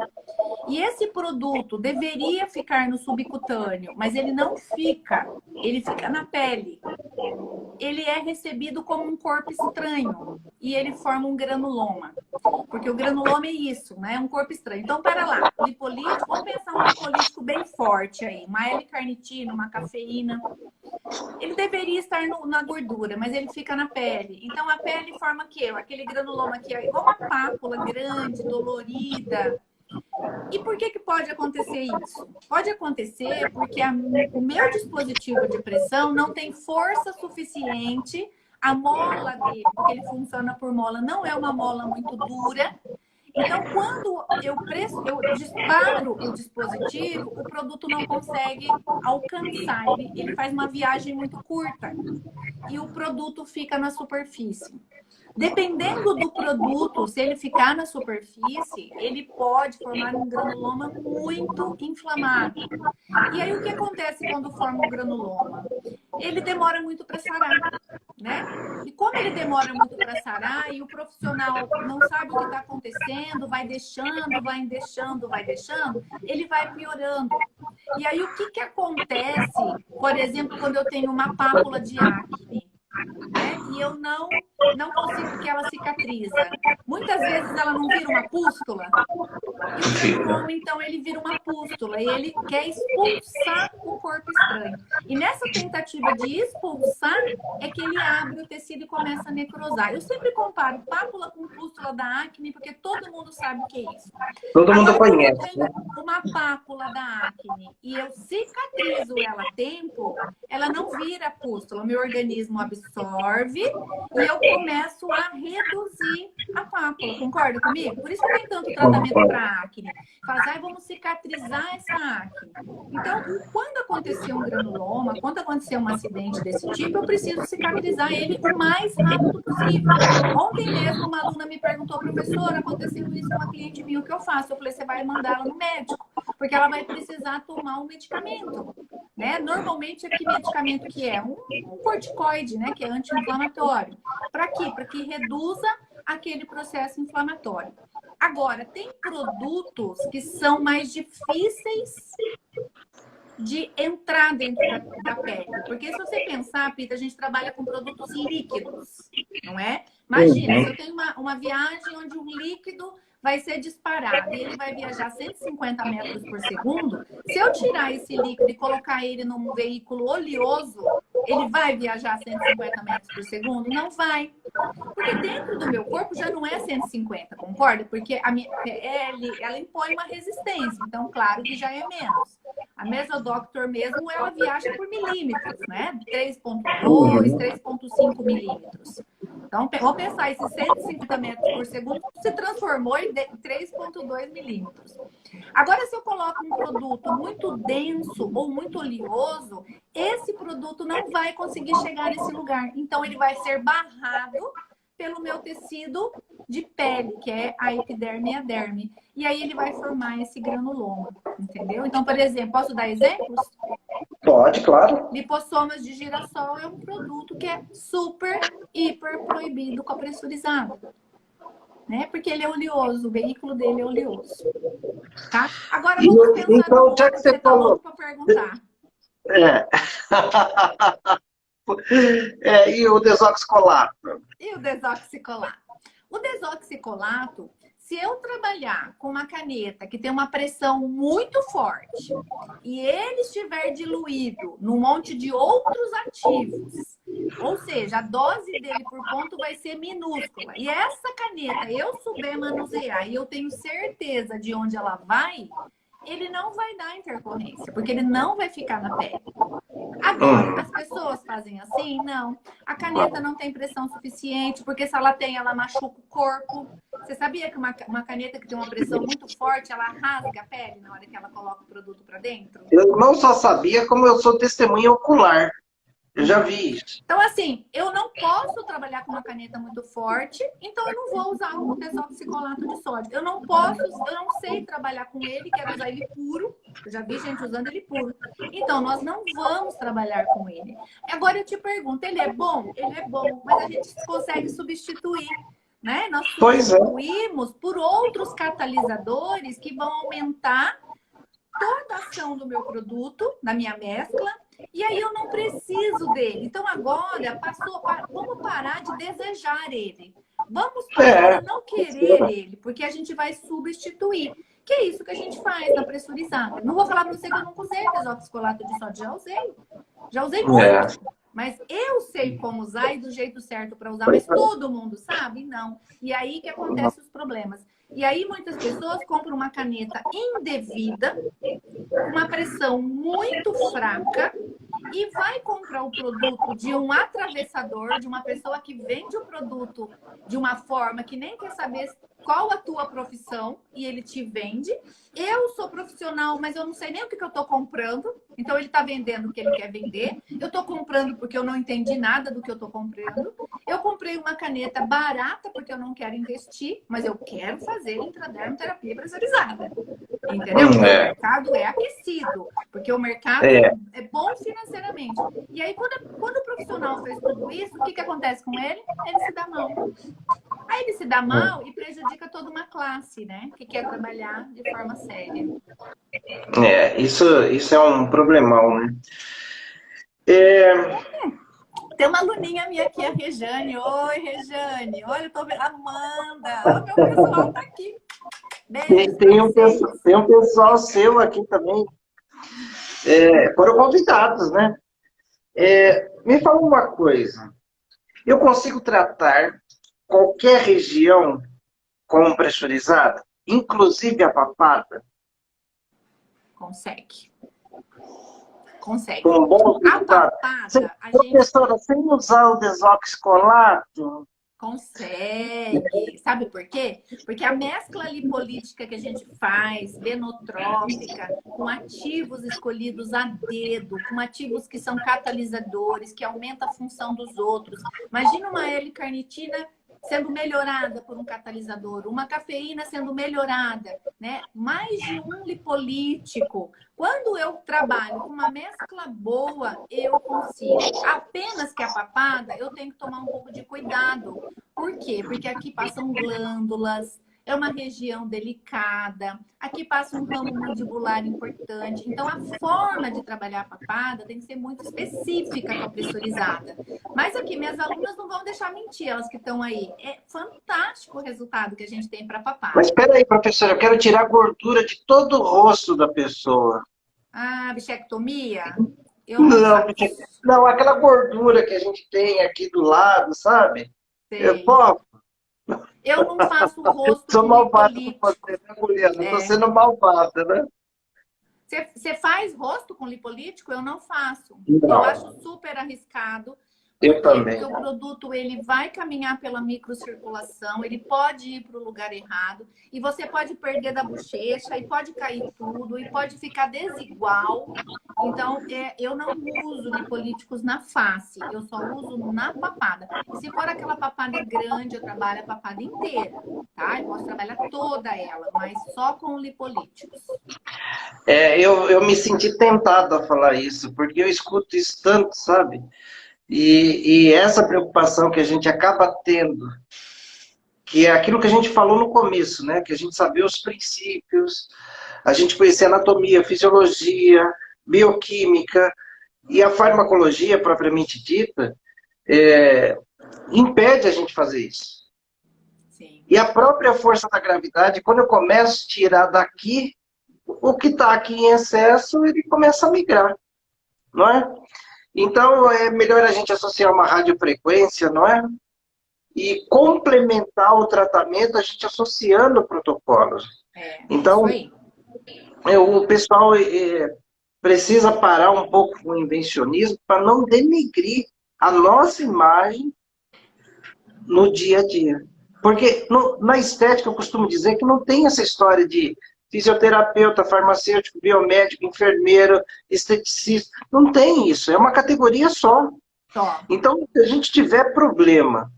E esse produto deveria ficar no subcutâneo, mas ele não fica, ele fica na pele. Ele é recebido como um corpo estranho e ele forma um granuloma. Porque o granuloma é isso, né? É um corpo estranho. Então, para lá, lipolítico, vamos pensar um lipolítico bem forte aí, uma L-carnitina, uma cafeína. Ele deveria estar na gordura, mas ele fica na pele. Então, a pele forma o quê? Aquele granuloma que é igual uma pápula grande, dolorida. E por que pode acontecer isso? Pode acontecer porque o meu dispositivo de pressão não tem força suficiente, a mola dele, porque ele funciona por mola, não é uma mola muito dura. Então, quando eu disparo o dispositivo, o produto não consegue alcançar, ele faz uma viagem muito curta e o produto fica na superfície. Dependendo do produto, se ele ficar na superfície, ele pode formar um granuloma muito inflamado. E aí, o que acontece quando forma um granuloma? Ele demora muito para sarar, né? E como ele demora muito para sarar e o profissional não sabe o que está acontecendo, vai deixando, ele vai piorando. E aí, o que acontece, por exemplo, quando eu tenho uma pápula de acne? Né? E eu não consigo que ela cicatriza. Muitas vezes ela não vira uma pústula. E o granuloma, então, ele vira uma pústula e ele quer expulsar o corpo estranho. E nessa tentativa de expulsar é que ele abre o tecido e começa a necrosar. Eu sempre comparo pápula com pústula da acne, porque todo mundo sabe o que é isso. Todo mundo Agora, quando eu conhece, tenho né? uma pápula da acne e eu cicatrizo ela a tempo, ela não vira pústula. O meu organismo absorve e eu começo a reduzir a pápula. Concorda comigo? Por isso que tem tanto tratamento para acne. Fala assim, vamos cicatrizar essa acne. Então, quando acontecer um granuloma, quando acontecer um acidente desse tipo, eu preciso cicatrizar ele o mais rápido possível. Ontem mesmo, uma aluna me perguntou, professora, aconteceu isso com uma cliente minha, o que eu faço? Eu falei, você vai mandar ela no médico, porque ela vai precisar tomar um medicamento. Né? Normalmente, que medicamento que é? Um corticoide, né? Que é anti-inflamatório. Para quê? Para que reduza aquele processo inflamatório. Agora, tem produtos que são mais difíceis de entrar dentro da pele. Porque se você pensar, Pita, a gente trabalha com produtos líquidos, não é? Imagina, se eu tenho uma viagem onde um líquido vai ser disparado e ele vai viajar 150 metros por segundo, se eu tirar esse líquido e colocar ele num veículo oleoso, ele vai viajar 150 metros por segundo? Não vai. Porque dentro do meu corpo já não é 150, concorda? Porque a minha pele, ela impõe uma resistência, então claro que já é menos. A Mesodoctor mesmo, ela viaja por milímetros, né? 3,2, 3,5 milímetros. Então, vou pensar, esses 150 metros por segundo se transformou em 3,2 milímetros. Agora, se eu coloco um produto muito denso ou muito oleoso, esse produto não vai conseguir chegar nesse lugar. Então, ele vai ser barrado pelo meu tecido de pele, que é a epiderme e a derme. E aí ele vai formar esse granuloma, entendeu? Então, por exemplo, posso dar exemplos? Pode, claro. Lipossomas de girassol é um produto que é super, hiper proibido com a pressurizada. Né? Porque ele é oleoso, o veículo dele é oleoso. Tá? Agora vamos pensar então, no outro, já que você tá falou... louco para perguntar. É. E o desoxicolato? E o desoxicolato? O desoxicolato, se eu trabalhar com uma caneta que tem uma pressão muito forte e ele estiver diluído num monte de outros ativos, ou seja, a dose dele por ponto vai ser minúscula, e essa caneta eu souber manusear e eu tenho certeza de onde ela vai, ele não vai dar intercorrência, porque ele não vai ficar na pele. Agora, as pessoas fazem assim? Não. A caneta não tem pressão suficiente, porque se ela tem, ela machuca o corpo. Você sabia que uma caneta que tem uma pressão muito forte, ela rasga a pele na hora que ela coloca o produto para dentro? Eu não só sabia, como eu sou testemunha ocular. Eu já vi isso. Então, assim, eu não posso trabalhar com uma caneta muito forte, então eu não vou usar o desoxicolato de sódio. Eu não sei trabalhar com ele, quero usar ele puro. Eu já vi gente usando ele puro. Então, nós não vamos trabalhar com ele. Agora eu te pergunto, ele é bom? Ele é bom, mas a gente consegue substituir, né? Nós substituímos por outros catalisadores que vão aumentar toda a ação do meu produto, da minha mescla, e aí eu não preciso dele. Então agora vamos parar de desejar ele. Vamos parar de não querer ele, porque a gente vai substituir. Que é isso que a gente faz na pressurizada. Não vou falar para você que eu nunca usei desoxicolato de sódio, já usei. Já usei muito. Mas eu sei como usar e do jeito certo para usar, mas todo mundo sabe? Não. E aí que acontecem os problemas. E aí muitas pessoas compram uma caneta indevida, uma pressão muito fraca, e vai comprar o produto de um atravessador, de uma pessoa que vende o produto de uma forma que nem quer saber qual a tua profissão, e ele te vende. Eu sou profissional, mas eu não sei nem o que eu estou comprando. Então, ele está vendendo o que ele quer vender. Eu estou comprando porque eu não entendi nada do que eu estou comprando. Eu comprei uma caneta barata porque eu não quero investir, mas eu quero fazer intradermoterapia pressurizada. Entendeu? Porque o mercado é aquecido, porque o mercado é bom financeiramente. E aí, quando o profissional fez tudo isso, o que acontece com ele? Ele se dá mal. Aí ele se dá mal e prejudica toda uma classe, né? Que quer trabalhar de forma séria. Isso é um problemão, né? Tem uma aluninha minha aqui, a Rejane. Oi, Rejane. Olha, eu tô vendo. Amanda. Olha, meu pessoal tá aqui. Beijo, tem um pessoal seu aqui também. Foram convidados, né? Me fala uma coisa. Eu consigo tratar qualquer região com pressurizada, inclusive a papada? Consegue. Consegue. Com bons A resultados. papada, Professora, sem usar o desoxicolato? Consegue. Sabe por quê? Porque a mescla lipolítica que a gente faz, venotrópica, com ativos escolhidos a dedo, com ativos que são catalisadores, que aumentam a função dos outros. Imagina uma L-carnitina sendo melhorada por um catalisador, uma cafeína sendo melhorada, né? Mais de um lipolítico. Quando eu trabalho com uma mescla boa, eu consigo. Apenas que a papada, eu tenho que tomar um pouco de cuidado. Por quê? Porque aqui passam glândulas, é uma região delicada, aqui passa um ramo mandibular importante. Então, a forma de trabalhar a papada tem que ser muito específica para a pressurizada. Mas aqui, minhas alunas não vão deixar mentir, elas que estão aí. É fantástico o resultado que a gente tem para a papada. Mas espera aí, professora, eu quero tirar a gordura de todo o rosto da pessoa. Ah, bichectomia? Não, aquela gordura que a gente tem aqui do lado, sabe? Eu não faço o rosto. Sou malvada com você, né, Juliana? Estou sendo malvada, né? Você faz rosto com lipolítico? Eu não faço. Não. Eu acho super arriscado. Eu também. Porque o produto ele vai caminhar pela microcirculação, ele pode ir para o lugar errado, e você pode perder da bochecha, e pode cair tudo, e pode ficar desigual. Então, eu não uso lipolíticos na face, eu só uso na papada. E se for aquela papada grande, eu trabalho a papada inteira, tá? Eu posso trabalhar toda ela, mas só com lipolíticos. Eu me senti tentado a falar isso, porque eu escuto isso tanto, sabe? E essa preocupação que a gente acaba tendo, que é aquilo que a gente falou no começo, né? Que a gente sabia os princípios, a gente conhecer anatomia, fisiologia, bioquímica e a farmacologia propriamente dita, impede a gente fazer isso. Sim. E a própria força da gravidade, quando eu começo a tirar daqui, o que está aqui em excesso, ele começa a migrar, não é? Então, é melhor a gente associar uma radiofrequência, não é? E complementar o tratamento, a gente associando protocolos. Então, o pessoal precisa parar um pouco com o invencionismo para não denegrir a nossa imagem no dia a dia. Porque na estética eu costumo dizer que não tem essa história de fisioterapeuta, farmacêutico, biomédico, enfermeiro, esteticista. Não tem isso, é uma categoria só. Top. Então, se a gente tiver problema,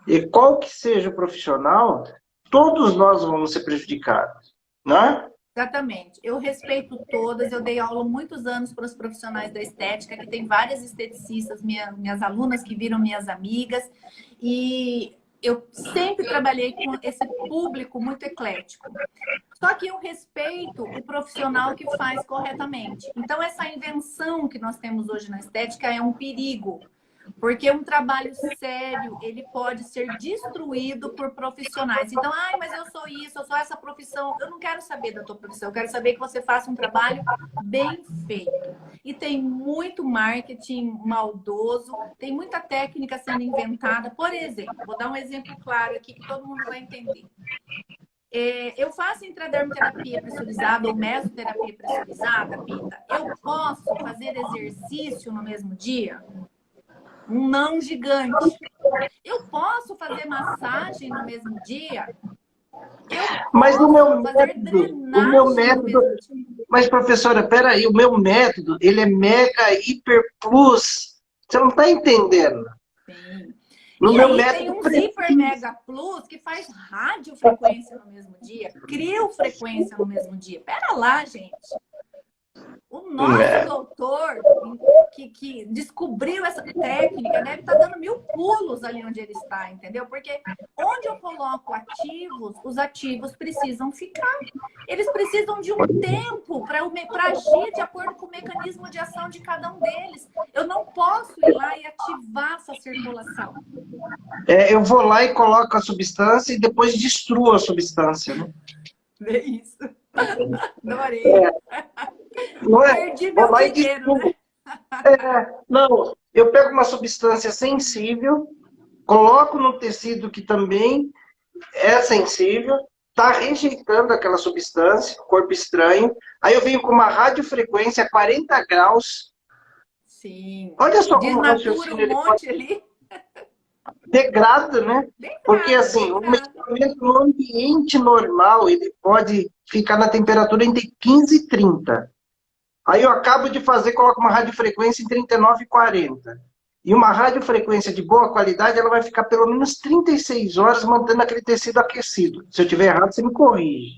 e qual que seja o profissional, todos nós vamos ser prejudicados, né? Exatamente. Eu respeito todas. Eu dei aula muitos anos para os profissionais da estética, que tem várias esteticistas, minhas alunas que viram minhas amigas. E eu sempre trabalhei com esse público muito eclético. Só que eu respeito o profissional que faz corretamente. Então, essa invenção que nós temos hoje na estética é um perigo. Porque um trabalho sério, ele pode ser destruído por profissionais. Então, ai, mas eu sou isso, eu sou essa profissão. Eu não quero saber da tua profissão, eu quero saber que você faça um trabalho bem feito. E tem muito marketing maldoso, tem muita técnica sendo inventada. Por exemplo, vou dar um exemplo claro aqui que todo mundo vai entender. Eu faço intradermoterapia pressurizada ou mesoterapia pressurizada, Pita. Eu posso fazer exercício no mesmo dia? Um não gigante. Eu posso fazer massagem no mesmo dia? Eu Mas o meu posso fazer método, drenagem no mesmo dia? mas professora, peraí, o meu método, ele é mega, hiper plus. Você não está entendendo. Sim. No E meu aí método tem um precisa. Hiper Mega Plus que faz radiofrequência no mesmo dia, criofrequência no mesmo dia. Pera lá, gente. O nosso doutor que descobriu essa técnica deve estar dando 1000 pulos ali onde ele está, entendeu? Porque onde eu coloco ativos, os ativos precisam ficar. Eles precisam de um tempo para agir de acordo com o mecanismo de ação de cada um deles. Eu não posso ir lá e ativar essa circulação. Eu vou lá e coloco a substância e depois destruo a substância, né? Vê isso. Adorei. Não é? Perdi Vou meu lá e dinheiro, destruo. né? Não, eu pego uma substância sensível, coloco no tecido que também é sensível, está rejeitando aquela substância, corpo estranho, aí eu venho com uma radiofrequência a 40 graus. Sim. Olha só como o Desnatura raciocínio um ele pode monte ali. degrada, né? Porque assim, o Degrada. medicamento no ambiente normal, ele pode ficar na temperatura entre 15 e 30. Aí eu acabo de fazer, coloco uma radiofrequência em 39 e 40. E uma radiofrequência de boa qualidade, ela vai ficar pelo menos 36 horas mantendo aquele tecido aquecido. Se eu tiver errado, você me corrige.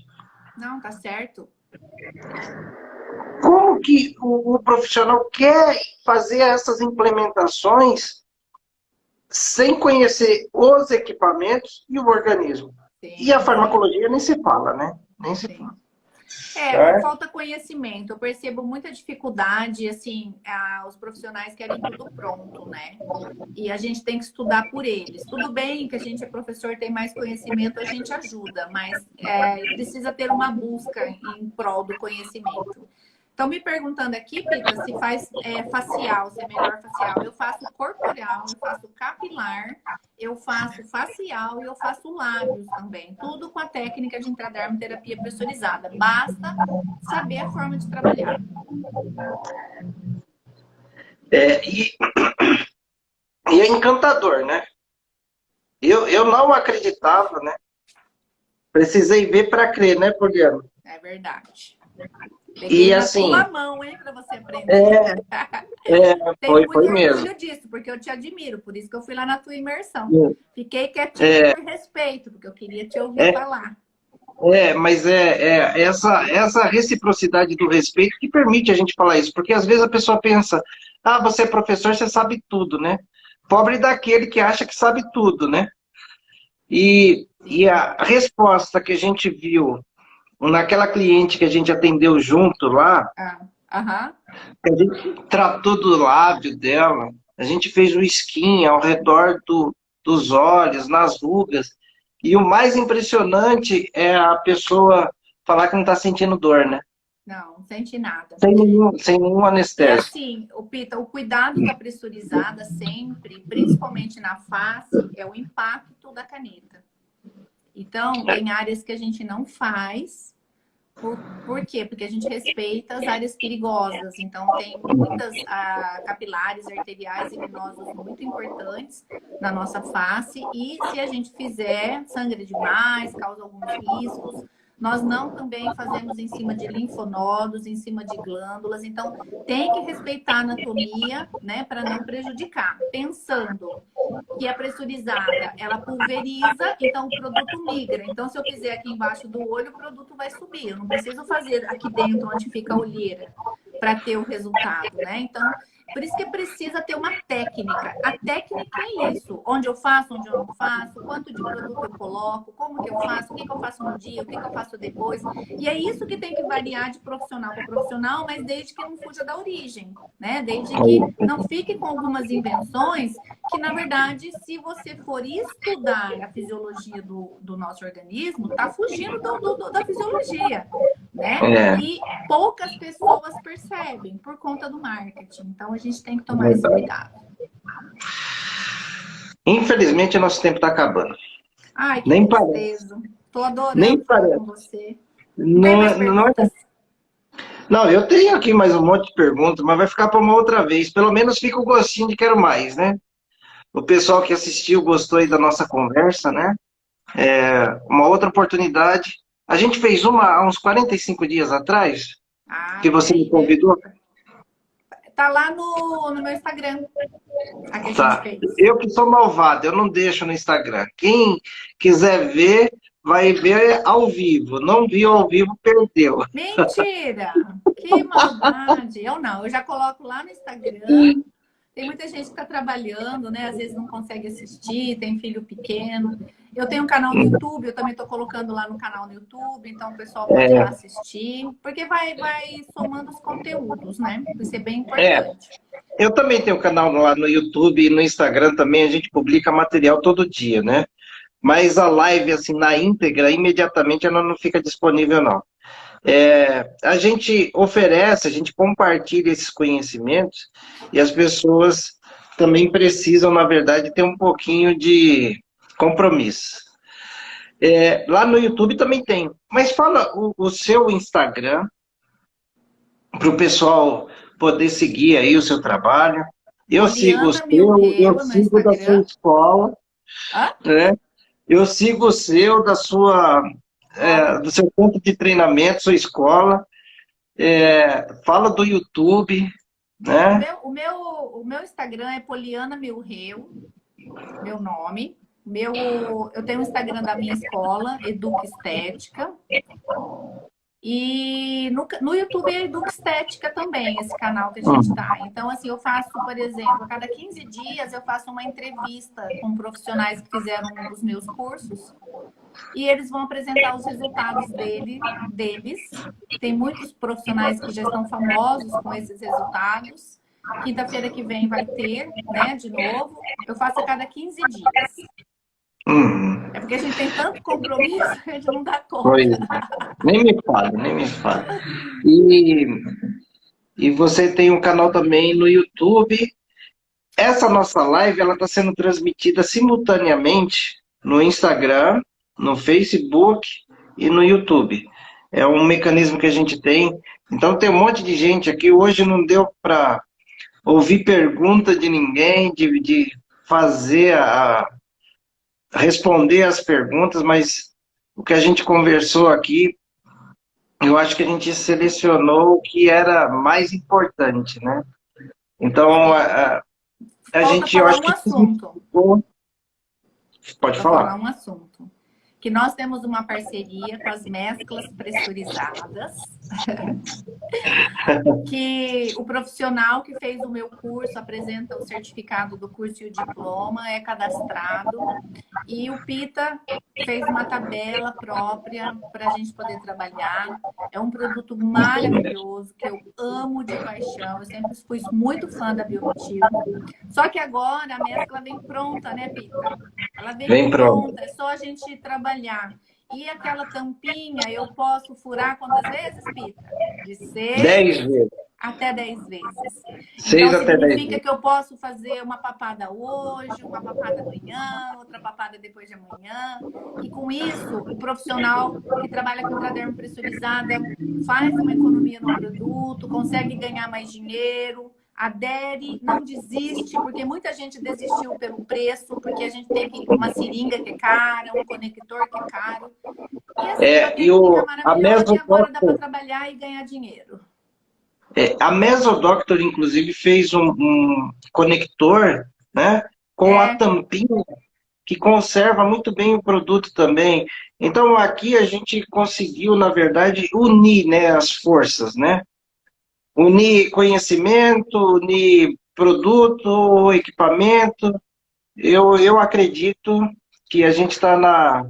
Não, tá certo. Como que o profissional quer fazer essas implementações sem conhecer os equipamentos e o organismo? Sim. E a farmacologia nem se fala, né? Nem se fala. Falta conhecimento. Eu percebo muita dificuldade, assim, os profissionais querem tudo pronto, né? E a gente tem que estudar por eles. Tudo bem que a gente é professor, tem mais conhecimento, a gente ajuda, mas precisa ter uma busca em prol do conhecimento. Estão me perguntando aqui, Pita, se faz facial, se é melhor facial. Eu faço corporal, eu faço capilar, eu faço facial e eu faço lábios também. Tudo com a técnica de intradermoterapia pressurizada. Basta saber a forma de trabalhar. E é encantador, né? Eu não acreditava, né? Precisei ver para crer, né, Poliana? É verdade. Peguei E na assim, tua mão, hein, para você aprender. Tenho muito foi orgulho mesmo. disso, porque eu te admiro, por isso que eu fui lá na tua imersão. Fiquei quietinha por respeito, porque eu queria te ouvir falar. Mas essa reciprocidade do respeito que permite a gente falar isso, porque às vezes a pessoa pensa, você é professor, você sabe tudo, né? Pobre daquele que acha que sabe tudo, né? E a resposta que a gente viu naquela cliente que a gente atendeu junto lá, a gente tratou do lábio dela, a gente fez o skin ao redor dos olhos, nas rugas, e o mais impressionante é a pessoa falar que não está sentindo dor, né? Não sente nada. Sem nenhum anestésico. E assim, Pita, o cuidado da pressurizada sempre, principalmente na face, é o impacto da caneta. Então, tem áreas que a gente não faz. Por quê? Porque a gente respeita as áreas perigosas. Então, tem muitas capilares arteriais e venosas muito importantes na nossa face. E se a gente fizer, sangra demais, causa alguns riscos. Nós não também fazemos em cima de linfonodos, em cima de glândulas. Então, tem que respeitar a anatomia, né, para não prejudicar. Pensando que a pressurizada, ela pulveriza, então o produto migra. Então, se eu fizer aqui embaixo do olho, o produto vai subir. Eu não preciso fazer aqui dentro, onde fica a olheira, para ter o resultado, né? Então, por isso que precisa ter uma técnica. A técnica é isso. Onde eu faço, onde eu não faço, quanto de produto eu coloco, como que eu faço, o que que eu faço no dia, o que que eu faço depois. E é isso que tem que variar de profissional para profissional, mas desde que não fuja da origem, né? Desde que não fique com algumas invenções que, na verdade, se você for estudar a fisiologia do nosso organismo, está fugindo da fisiologia, né? E poucas pessoas percebem por conta do marketing. Então, a gente tem que tomar esse cuidado. Infelizmente, o nosso tempo está acabando. Ai, que Nem tristeza. Estou adorando Nem falar parece. com você. Não tem mais perguntas? Não, eu tenho aqui mais um monte de perguntas, mas vai ficar para uma outra vez. Pelo menos fica o gostinho de quero mais, né? O pessoal que assistiu gostou aí da nossa conversa, né? Uma outra oportunidade. A gente fez uma há uns 45 dias atrás, que você me convidou. Tá lá no meu Instagram. A que a Tá. gente fez. Eu que sou malvado, eu não deixo no Instagram. Quem quiser ver, vai ver ao vivo. Não viu ao vivo, perdeu. Mentira! Que maldade! Eu não, eu já coloco lá no Instagram. Tem muita gente que está trabalhando, né? Às vezes não consegue assistir, tem filho pequeno. Eu tenho um canal no YouTube, eu também estou colocando lá no canal no YouTube, então o pessoal pode ir lá assistir, porque vai somando os conteúdos, né? Isso é bem importante. Eu também tenho um canal lá no YouTube e no Instagram também, a gente publica material todo dia, né? Mas a live, assim, na íntegra, imediatamente ela não fica disponível, não. A gente oferece, a gente compartilha esses conhecimentos e as pessoas também precisam, na verdade, ter um pouquinho de compromisso. Lá no YouTube também tem. Mas fala o seu Instagram para o pessoal poder seguir aí o seu trabalho. Eu sigo o seu, eu sigo da sua escola, né? Eu sigo o seu, do seu ponto de treinamento, sua escola. Fala do YouTube, né? O meu Instagram é Poliana Milreu, meu nome. Eu tenho o Instagram da minha escola, Educa Estética. E no YouTube é Educa Estética também, esse canal que a gente tá. Então, assim, eu faço, por exemplo, a cada 15 dias eu faço uma entrevista com profissionais que fizeram os meus cursos. E eles vão apresentar os resultados deles. Tem muitos profissionais que já estão famosos com esses resultados. Quinta-feira que vem vai ter, né, de novo. Eu faço a cada 15 dias. É porque a gente tem tanto compromisso que a gente não dá conta. Nem me fala, nem me fala. E você tem um canal também no YouTube. Essa nossa live, ela está sendo transmitida simultaneamente no Instagram, no Facebook e no YouTube. É um mecanismo que a gente tem. Então tem um monte de gente aqui. Hoje não deu para ouvir pergunta de ninguém, de fazer responder as perguntas, mas o que a gente conversou aqui, eu acho que a gente selecionou o que era mais importante, né? Então, a gente... Eu acho que assunto. Pode falar. Um assunto. Que nós temos uma parceria com as mesclas pressurizadas, que o profissional que fez o meu curso apresenta o certificado do curso e o diploma, é cadastrado, e o Pita fez uma tabela própria para a gente poder trabalhar. É um produto maravilhoso, que eu amo de paixão, eu sempre fui muito fã da Biomotivo. Só que agora a mescla vem pronta, né, Pita? Ela vem pronta, é só a gente trabalhar. E aquela tampinha, eu posso furar quantas vezes, Pita? De 6 10 vezes. Até 10 vezes. 6 então, até 10 vezes. Significa que eu posso fazer uma papada hoje, uma papada amanhã, outra papada depois de amanhã. E com isso, o profissional que trabalha com intradermo pressurizada faz uma economia no produto, consegue ganhar mais dinheiro, adere, não desiste, porque muita gente desistiu pelo preço, porque a gente tem uma seringa que é cara, um conector que é caro. E assim, uma E técnica a maravilhosa e agora dá para Mesodoctor, trabalhar e ganhar dinheiro. a Mesodoctor, inclusive, fez um conector, né, com a É, tampinha que conserva muito bem o produto também. Então, aqui a gente conseguiu, na verdade, unir, né, as forças, né? Unir conhecimento, unir produto, equipamento. Eu acredito que a gente está na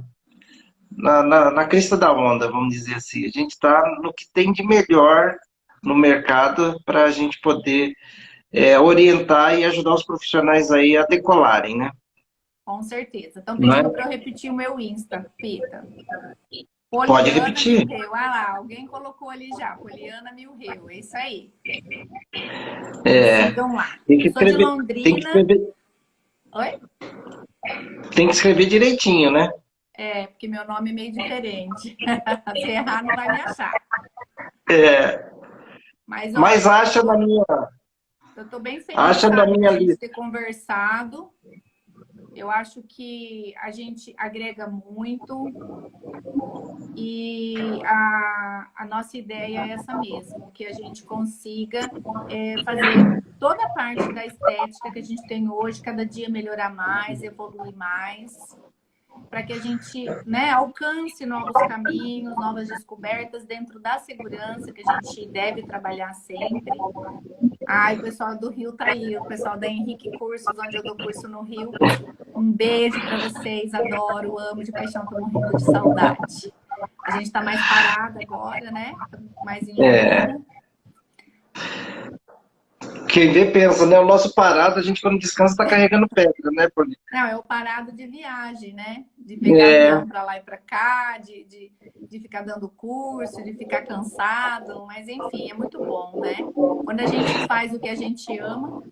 crista da onda, vamos dizer assim. A gente está no que tem de melhor no mercado para a gente poder orientar e ajudar os profissionais aí a decolarem, né? com certeza. Estão Não pedindo é? para eu repetir o meu Insta, Pita. Pode Poliana repetir. Milreu. Ah lá, alguém colocou ali já. Poliana Milreu. É isso aí. Me É, sigam lá. tem que Eu sou de escrever, tem que Londrina. escrever, Oi? tem que escrever direitinho, né? É, porque meu nome é meio diferente. Se errar, não vai me achar. É, Mas mas olha, eu tô bem feliz, acha na sabe, da minha gente lista. ter conversado. Eu acho que a gente agrega muito e a nossa ideia é essa mesmo, que a gente consiga fazer toda a parte da estética que a gente tem hoje, cada dia melhorar mais, evoluir mais, para que a gente, né, alcance novos caminhos, novas descobertas dentro da segurança que a gente deve trabalhar sempre. Ai, o pessoal do Rio tá aí, o pessoal da Henrique Cursos, onde eu dou curso no Rio. Um beijo para vocês, adoro, amo de paixão, tô morrendo de saudade. A gente tá mais parada agora, né? Mais em É, Londrina. quem vê pensa, né? O nosso parado, a gente quando descansa está carregando pedra, né? Não, é o parado de viagem, né? De pegar É, avião para lá e para cá, de ficar dando curso, de ficar cansado, mas enfim, é muito bom, né? Quando a gente faz o que a gente ama,